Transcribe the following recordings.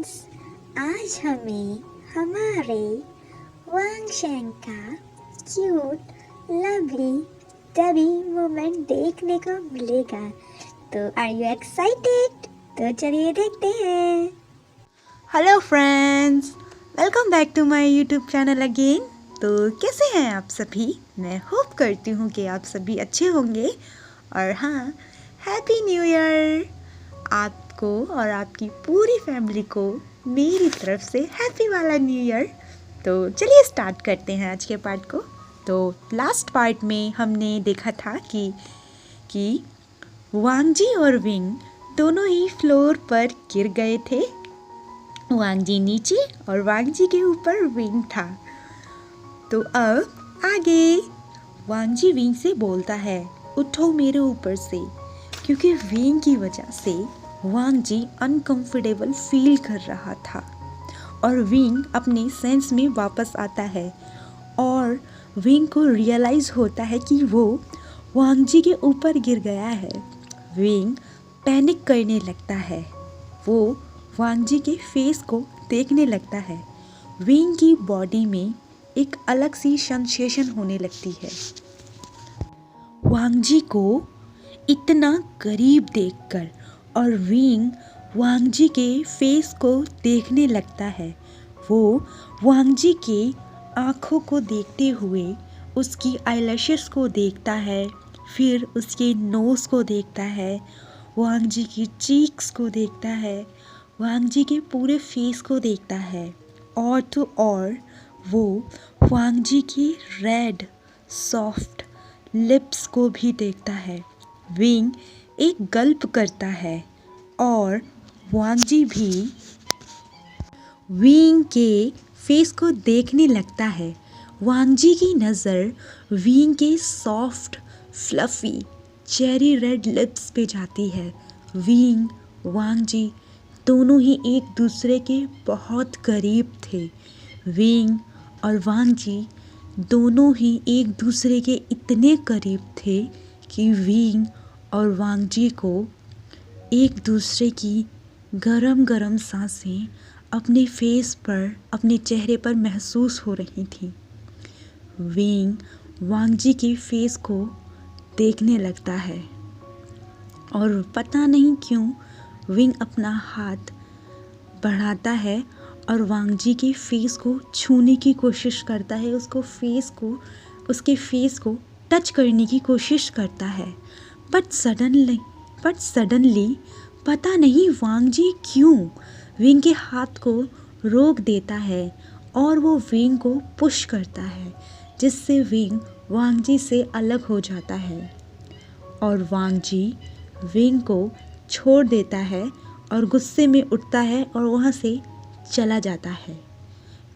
Friends, आज हमें हमारे वांगशेंग का क्यूट लवली डबी मोमेंट देखने को मिलेगा। तो आर यू एक्साइटेड? तो चलिए देखते हैं। Hello friends, welcome back to my YouTube channel again. तो कैसे हैं आप सभी? मैं होप करती हूँ कि आप सभी अच्छे होंगे। और हाँ, हैप्पी न्यू ईयर आपको और आपकी पूरी फैमिली को मेरी तरफ से हैप्पी वाला न्यू ईयर। तो चलिए स्टार्ट करते हैं आज के पार्ट को। तो लास्ट पार्ट में हमने देखा था कि वांगजी और विंग दोनों ही फ्लोर पर गिर गए थे। वांगजी नीचे और वांगजी के ऊपर विंग था। तो अब आगे वांगजी विंग से बोलता है, उठो मेरे ऊपर से, क्योंकि विंग की वजह से वांगजी अनकंफर्टेबल फील कर रहा था। और विंग अपने सेंस में वापस आता है और विंग को रियलाइज़ होता है कि वो वांगजी के ऊपर गिर गया है। विंग पैनिक करने लगता है। वो वांगजी के फेस को देखने लगता है। विंग की बॉडी में एक अलग सी सेंसेशन होने लगती है। वांगजी को इतना करीब देखकर और विंग वांगजी के फेस को देखने लगता है। वो वांगजी के आँखों को देखते हुए उसकी आईलैशेस को देखता है, फिर उसके नोज़ को देखता है, वांगजी की चीक्स को देखता है, वांगजी के पूरे फेस को देखता है। और तो और वो वांगजी की रेड सॉफ्ट लिप्स को भी देखता है। विंग एक गल्प करता है और वांगजी भी विंग के फेस को देखने लगता है। वांगजी की नज़र विंग के soft fluffy cherry red lips पे जाती है। विंग वांगजी दोनों ही एक दूसरे के बहुत करीब थे। विंग और वांगजी दोनों ही एक दूसरे के इतने करीब थे कि विंग और वांगजी को एक दूसरे की गरम गरम सांसें अपने फेस पर, अपने चेहरे पर महसूस हो रही थी। विंग वांगजी के फेस को देखने लगता है और पता नहीं क्यों विंग अपना हाथ बढ़ाता है और वांगजी के फेस को छूने की कोशिश करता है, उसके फेस को टच करने की कोशिश करता है। बट सडनली पता नहीं वांगजी क्यों विंग के हाथ को रोक देता है और वो विंग को पुश करता है, जिससे विंग वांगजी से अलग हो जाता है और वांगजी विंग को छोड़ देता है और गुस्से में उठता है और वहाँ से चला जाता है।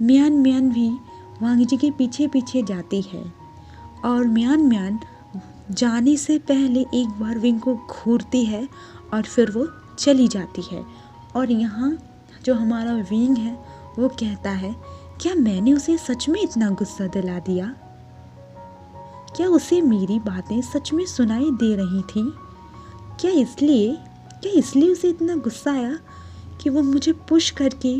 म्यान भी वांगजी के पीछे पीछे जाती है और म्यान जाने से पहले एक बार विंग को घूरती है और फिर वो चली जाती है। और यहाँ जो हमारा विंग है वो कहता है, क्या मैंने उसे सच में इतना गुस्सा दिला दिया? क्या उसे मेरी बातें सच में सुनाई दे रही थी? क्या इसलिए उसे इतना गुस्सा आया कि वो मुझे पुश करके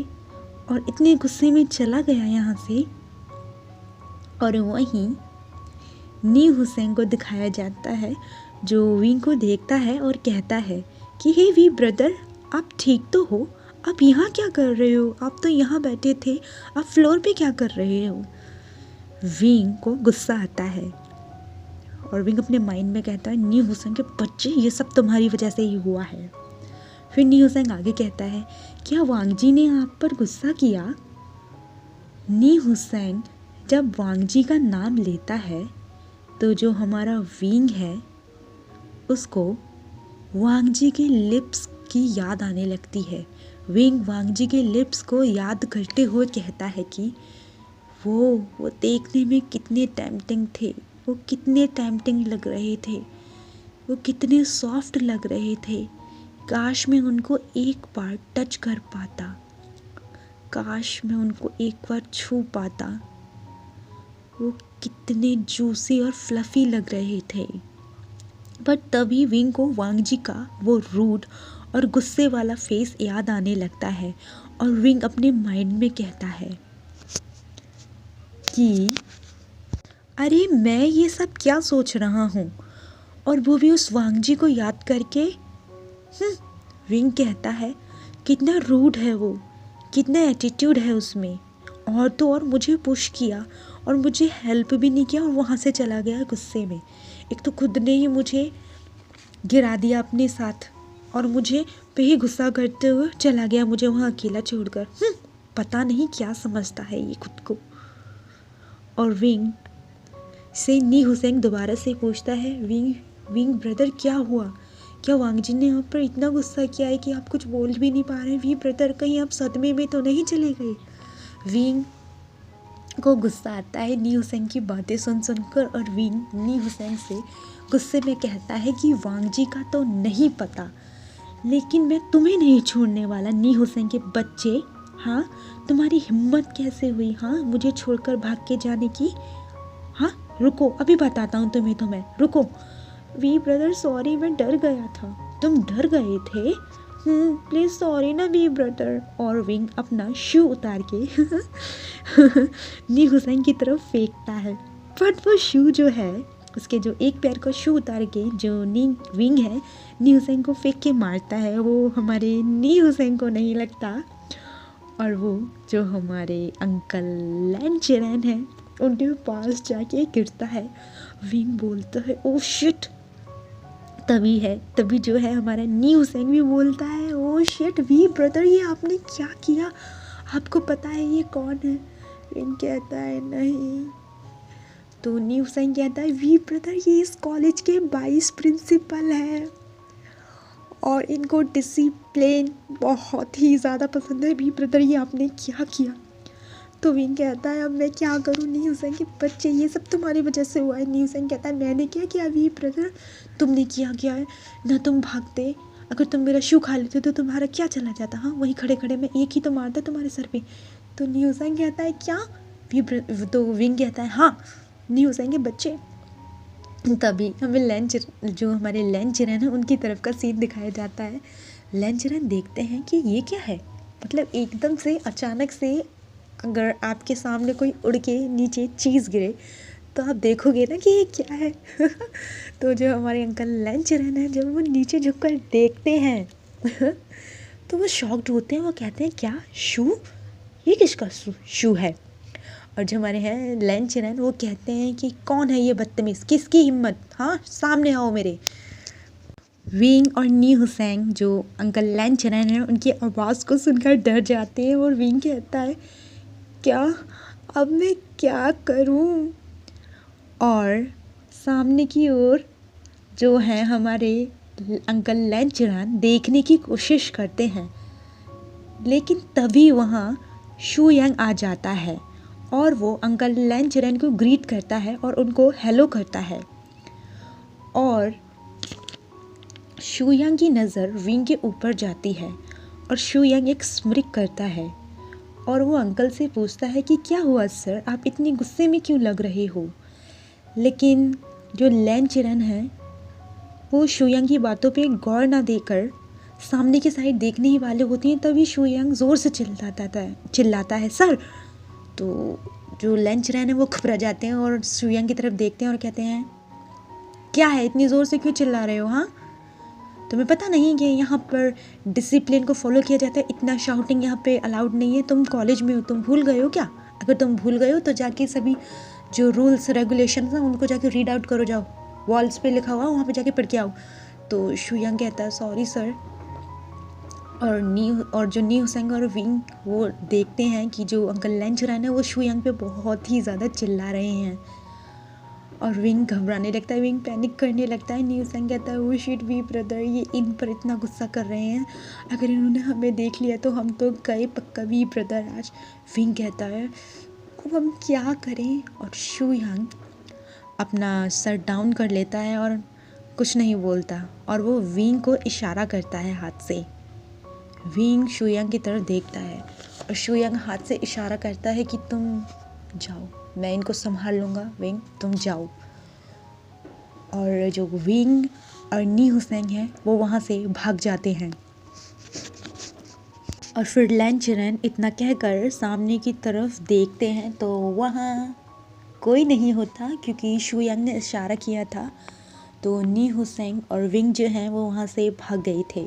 और इतने गुस्से में चला गया यहाँ से? और वहीं नी हुसैन को दिखाया जाता है, जो विंग को देखता है और कहता है कि हे वी ब्रदर, आप ठीक तो हो? आप यहाँ क्या कर रहे हो? आप तो यहाँ बैठे थे, आप फ्लोर पे क्या कर रहे हो? विंग को गुस्सा आता है और विंग अपने माइंड में कहता है, नी हुसैन के बच्चे, ये सब तुम्हारी वजह से ही हुआ है। फिर नी हुसैन आगे कहता है, क्या वांगजी ने आप पर गुस्सा किया? नी हुसैन जब वांगजी का नाम लेता है तो जो हमारा विंग है उसको वांगजी के लिप्स की याद आने लगती है। विंग वांगजी के लिप्स को याद करते हुए कहता है कि वो देखने में कितने टेम्पटिंग थे, वो कितने टेम्पटिंग लग रहे थे, वो कितने सॉफ्ट लग रहे थे। काश मैं उनको एक बार टच कर पाता, काश मैं उनको एक बार छू पाता। वो कितने जूसी और फ्लफ़ी लग रहे थे। बट तभी विंग को वांगजी का वो रूड और गुस्से वाला फेस याद आने लगता है और विंग अपने माइंड में कहता है कि अरे मैं ये सब क्या सोच रहा हूँ, और वो भी उस वांगजी को याद करके। विंग कहता है कितना रूड है वो, कितना एटीट्यूड है उसमें, और तो और मुझे पुश किया और मुझे हेल्प भी नहीं किया और वहाँ से चला गया गुस्से में। एक तो खुद ने ही मुझे गिरा दिया अपने साथ और मुझे पे ही गुस्सा करते हुए चला गया, मुझे वहाँ अकेला छोड़कर। पता नहीं क्या समझता है ये खुद को। और विंग से नी हुसैन दोबारा से पूछता है, विंग ब्रदर क्या हुआ, क्या वांगजी ने आप पर इतना गुस्सा किया है कि आप कुछ बोल भी नहीं पा रहे हैं? विंग ब्रदर कहीं आप सदमे में तो नहीं चले गए? विंग को गुस्सा आता है नी हुसैन की बातें सुनकर और विंग नी हुसैन से गुस्से में कहता है कि वांगजी का तो नहीं पता, लेकिन मैं तुम्हें नहीं छोड़ने वाला नी हुसैन के बच्चे। हाँ, तुम्हारी हिम्मत कैसे हुई हाँ मुझे छोड़कर भाग के जाने की? हाँ रुको, अभी बताता हूँ तुम्हें रुको। वी ब्रदर सॉरी, मैं डर गया था। तुम डर गए थे? प्लीज़ सॉरी ना वी ब्रदर। और विंग अपना शू उतार के नी हुसैन की तरफ फेंकता है, बट वो शू जो है उसके जो एक पैर का शू उतार के जो विंग है नी हुसैन को फेंक के मारता है, वो हमारे नी हुसैन को नहीं लगता। और वो जो हमारे अंकल लैंचरन है उनके पास जाके गिरता है। विंग बोलता है ओ शिट। तभी जो है हमारा नी हुसैन भी बोलता है ओ शिट वी ब्रदर, ये आपने क्या किया? आपको पता है ये कौन है? विंग कहता है नहीं। तो नी हुसैन कहता है वी ब्रदर, ये इस कॉलेज के वाइस प्रिंसिपल हैं और इनको डिसिप्लिन बहुत ही ज़्यादा पसंद है। वी ब्रदर, ये आपने क्या किया? तो विंग कहता है अब मैं क्या करूँ नी हुसैन के बच्चे, ये सब तुम्हारी वजह से हुआ है। नी हुसैन कहता है मैंने क्या किया वी ब्रदर? तुमने क्या है ना, तुम भागते, अगर तुम मेरा शू खा लेते तो तुम्हारा क्या चला जाता? हाँ, वहीं खड़े खड़े मैं एक ही तो मारता तुम्हारे सर पे। तो नी हुसैन कहता है क्या? तो विंग कहता है हाँ नी हुसैन के बच्चे। तभी हमें जो हमारे लैंचरन है उनकी तरफ का सीन दिखाया जाता है। लैंचरन देखते हैं कि ये क्या है, मतलब एकदम से अचानक से अगर आपके सामने कोई उड़ के नीचे चीज़ गिरे तो आप देखोगे ना कि ये क्या है। तो जो हमारे अंकल लैंचरन है जब वो नीचे झुककर देखते हैं तो वो शॉक्ड होते हैं। वो कहते हैं क्या शू, ये किसका शू है? और जो हमारे हैं लैंचरन वो कहते हैं कि कौन है ये बदतमीज़, किसकी हिम्मत, हाँ सामने आओ मेरे। विंग और नी हुसैन जो अंकल लैंचरन हैं उनकी आवाज़ को सुनकर डर जाते हैं और विंग कहता है क्या, अब मैं क्या करूं? और सामने की ओर जो है हमारे अंकल लैंचरन देखने की कोशिश करते हैं, लेकिन तभी वहाँ शू यंग आ जाता है और वो अंकल लैंचरन को ग्रीट करता है और उनको हेलो करता है। और शू यंग की नज़र विंग के ऊपर जाती है और शू यंग एक स्मिर्क करता है और वो अंकल से पूछता है कि क्या हुआ सर, आप इतने गुस्से में क्यों लग रहे हो? लेकिन जो लैंचरन है वो शू यंग की बातों पे गौर ना देकर सामने की साइड देखने ही वाले होते हैं। तभी शू यंग ज़ोर से चिल्लाता है सर। तो जो लैंचरन है वो घबरा जाते हैं और शू यंग की तरफ देखते हैं और कहते हैं क्या है, इतनी ज़ोर से क्यों चिल्ला रहे हो? हाँ, तुम्हें पता नहीं कि यहाँ पर डिसिप्लिन को फॉलो किया जाता है, इतना शाउटिंग यहाँ पे अलाउड नहीं है। तुम कॉलेज में हो, तुम भूल गए हो क्या? अगर तुम भूल गए हो तो जाके सभी जो रूल्स रेगुलेशन हैं उनको जाके रीड आउट करो, जाओ वॉल्स पे लिखा हुआ वहाँ पे जाके पढ़ के आओ। तो शू यंग कहता है सॉरी सर। और जो नी हुसैन और विंग वो देखते हैं कि जो अंकल लैंचरन है वो शू यंग पे बहुत ही ज़्यादा चिल्ला रहे हैं और विंग घबराने लगता है, विंग पैनिक करने लगता है। नी हुसैन कहता है वो शिट वी ब्रदर, ये इन पर इतना गुस्सा कर रहे हैं, अगर इन्होंने हमें देख लिया तो हम तो गए पक्का वी ब्रदर आज। विंग कहता है अब हम क्या करें? और शू यंग अपना सर डाउन कर लेता है और कुछ नहीं बोलता और वो विंग को इशारा करता है हाथ से। विंग शू यंग की तरफ देखता है और शू यंग हाथ से इशारा करता है कि तुम जाओ, मैं इनको संभाल लूँगा, विंग तुम जाओ। और जो विंग और नी हुसैन हैं वो वहाँ से भाग जाते हैं। और फिर लैंचरन इतना कहकर सामने की तरफ देखते हैं तो वहाँ कोई नहीं होता, क्योंकि शुयांग ने इशारा किया था। तो नी हुसैन और विंग जो हैं वो वहाँ से भाग गए थे।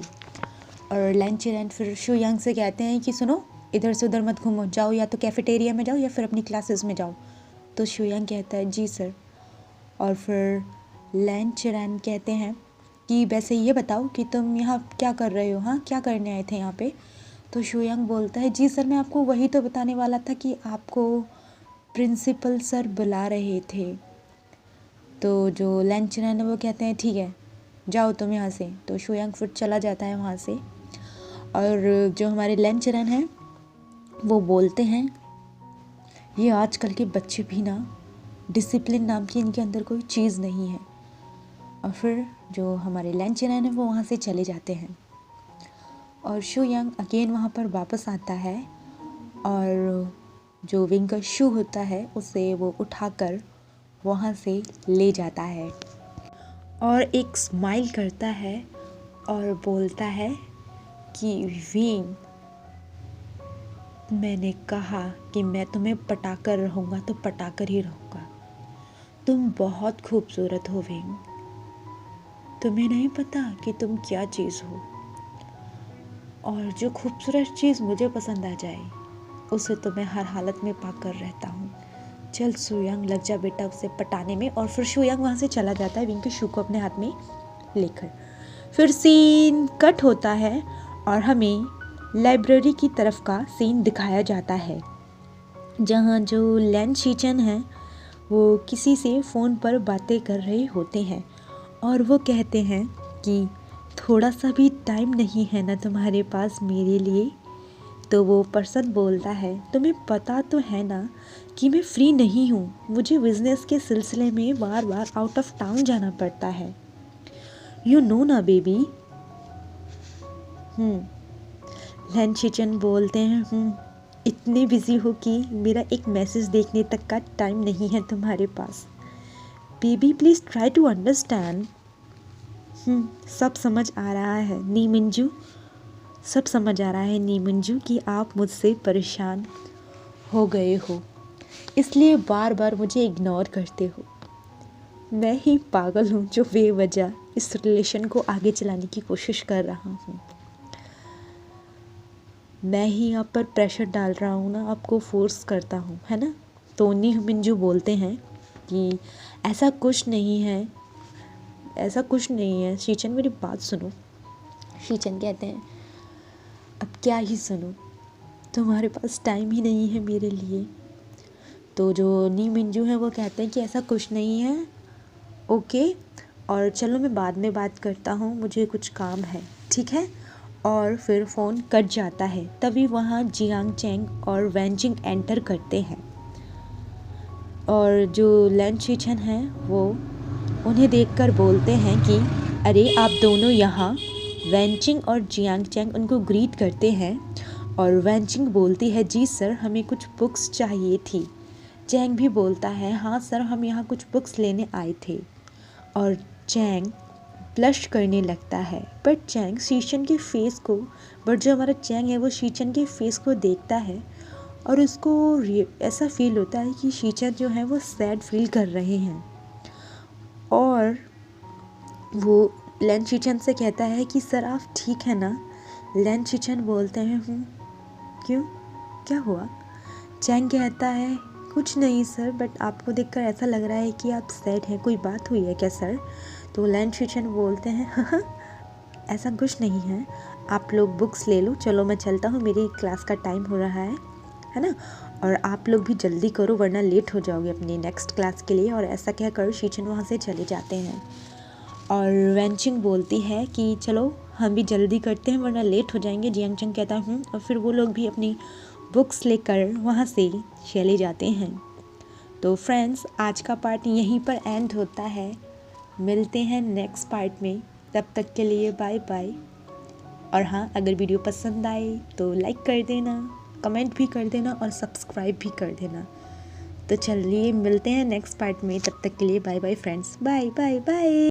और लैंचरन फिर शुयांग से कहते हैं कि सुनो, इधर से उधर मत घूमो, जाओ या तो कैफेटेरिया में जाओ या फिर अपनी क्लासेस में जाओ। तो शुयांग कहता है जी सर। और फिर लैंचरन कहते हैं कि वैसे ये बताओ कि तुम यहाँ क्या कर रहे हो, हाँ क्या करने आए थे यहाँ पे। तो शुयांग बोलता है जी सर, मैं आपको वही तो बताने वाला था कि आपको प्रिंसिपल सर बुला रहे थे। तो जो लैंचरन है वो कहते हैं ठीक है जाओ तुम यहाँ से। तो शुयांग फिर चला जाता है वहाँ से। और जो हमारे लैंचरन हैं वो बोलते हैं ये आजकल के बच्चे भी ना, डिसिप्लिन नाम की इनके अंदर कोई चीज़ नहीं है। और फिर जो हमारे लैंचरन है वो वहाँ से चले जाते हैं। और शुयांग अगेन वहाँ पर वापस आता है और जो विंग का शू होता है उसे वो उठाकर वहाँ से ले जाता है और एक स्माइल करता है और बोलता है कि विंग, मैंने कहा कि मैं तुम्हें पटाकर रहूँगा तो पटाकर ही रहूँगा। तुम बहुत खूबसूरत हो विंग, तुम्हें नहीं पता कि तुम क्या चीज़ हो। और जो खूबसूरत चीज़ मुझे पसंद आ जाए उसे तो मैं हर हालत में पाकर रहता हूँ। चल शुयांग, लग जा बेटा उसे पटाने में। और फिर शुयांग वहाँ से चला जाता है विंग के शू को अपने हाथ में लेकर। फिर सीन कट होता है और हमें लाइब्रेरी की तरफ का सीन दिखाया जाता है, जहाँ जो लैन शीचन हैं वो किसी से फ़ोन पर बातें कर रहे होते हैं और वो कहते हैं कि थोड़ा सा भी टाइम नहीं है ना तुम्हारे पास मेरे लिए। तो वो पर्सन बोलता है तुम्हें पता तो है ना कि मैं फ्री नहीं हूँ, मुझे बिज़नेस के सिलसिले में बार बार आउट ऑफ टाउन जाना पड़ता है, यू नो ना बेबी। लैन शीचन बोलते हैं इतने बिजी हो कि मेरा एक मैसेज देखने तक का टाइम नहीं है तुम्हारे पास। Baby please try to understand. सब समझ आ रहा है नी मिंजू, सब समझ आ रहा है नी मिंजू कि आप मुझसे परेशान हो गए हो, इसलिए बार बार मुझे इग्नोर करते हो। मैं ही पागल हूँ जो बेवजह इस रिलेशन को आगे चलाने की कोशिश कर रहा हूँ। मैं ही आप पर प्रेशर डाल रहा हूँ ना, आपको फोर्स करता हूँ, है ना। तो नी मिंजू बोलते हैं कि ऐसा कुछ नहीं है, ऐसा कुछ नहीं है शीचन, मेरी बात सुनो। शीचन कहते हैं अब क्या ही सुनो, तुम्हारे पास टाइम ही नहीं है मेरे लिए। तो जो नी मिंजू है वो कहते हैं कि ऐसा कुछ नहीं है, ओके, और चलो मैं बाद में बात करता हूँ, मुझे कुछ काम है, ठीक है। और फिर फ़ोन कट जाता है। तभी वहाँ जियांग चैंग और वैनजिंग एंटर करते हैं और जो लैन शीचन हैं वो उन्हें देखकर बोलते हैं कि अरे आप दोनों यहाँ। वैनचिंग और जियांग चैंग उनको ग्रीट करते हैं और वैनचिंग बोलती है जी सर, हमें कुछ बुक्स चाहिए थी। चैंग भी बोलता है हाँ सर, हम यहाँ कुछ बुक्स लेने आए थे। और चैंग ब्लश करने लगता है, बट चैंग शीचन के फेस को, बट जो हमारा चैंग है वो शीचन के फेस को देखता है और उसको ऐसा फील होता है कि शीचन जो है वो सैड फील कर रहे हैं। और वो लैन शीचन से कहता है कि सर आप ठीक है ना। लैन शीचन बोलते हैं क्यों, क्या हुआ। चैंग कहता है कुछ नहीं सर, बट आपको देखकर ऐसा लग रहा है कि आप सैड हैं, कोई बात हुई है क्या सर। तो लैन शीचन बोलते हैं हाँ ऐसा कुछ नहीं है, आप लोग बुक्स ले लो, चलो मैं चलता हूँ, मेरी क्लास का टाइम हो रहा है ना। और आप लोग भी जल्दी करो वरना लेट हो जाओगे अपनी नेक्स्ट क्लास के लिए। और ऐसा कहकर शीचन वहाँ से चले जाते हैं। और वैनचिंग बोलती है कि चलो हम भी जल्दी करते हैं वरना लेट हो जाएंगे। जियांग चैंग कहता हूँ, और फिर वो लोग भी अपनी बुक्स लेकर वहाँ से चले जाते हैं। तो फ्रेंड्स, आज का पार्ट यहीं पर एंड होता है, मिलते हैं नेक्स्ट पार्ट में, तब तक के लिए बाय बाय। और हाँ, अगर वीडियो पसंद आए तो लाइक कर देना, कमेंट भी कर देना और सब्सक्राइब भी कर देना। तो चलिए मिलते हैं नेक्स्ट पार्ट में, तब तक के लिए bye bye friends, bye bye bye.